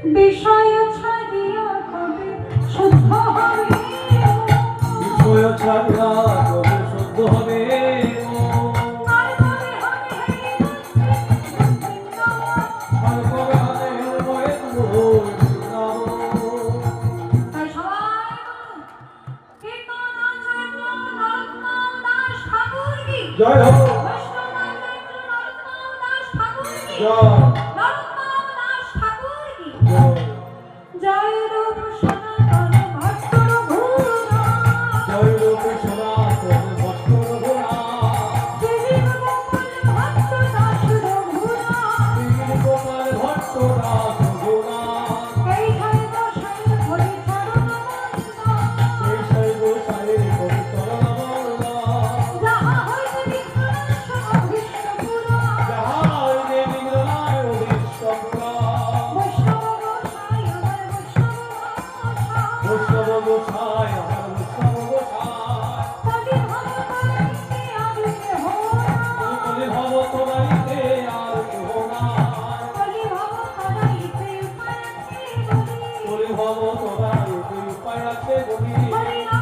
বিষয় ছাড়িয়া কবে শুদ্ধ হবে বিষয় ছাড়িয়া কবে শুদ্ধ হবে আর কবে হবে আর কবে হবে তাই সবাই বলুন কীর্তনাচার্য নরোত্তম দাস ঠাকুর কি জয় হোক বৈষ্ণবাচার্য নরোত্তম দাস ঠাকুর কি জয় নরোত্তম দাস ঠাকুর কি জয় জয় রূপ সনাতন ভট্ট রঘুনাথ জয় লোক সনাতন ভট্ট রঘুনাথ শ্রী গোপাল ভট্ট দাস রঘুনাথ শ্রী গোপাল ভট্ট দাস রঘুনাথ এই শৈব শৈব হরি চরণ বন্দনা এই শৈব সাহের পবিত্র বন্দনা যাহা হইতে বিঘ্ননাশ অভীষ্ট পুরাণ যাহা হইতে বিঘ্ননাশ অভীষ্ট পুরাণ বৈষ্ণব গোসাই আমার বৈষ্ণব বৈষ্ণব গোসাই আমার বৈষ্ণব গোসাই কলি ভগবানকে আমি কেহ কলি ভব তোমারিতে আর কেহ নাই কলি ভগবানকে উপায় আছে বলি কলি ভব তোমারিতে উপায় আছে বলি হরি নাম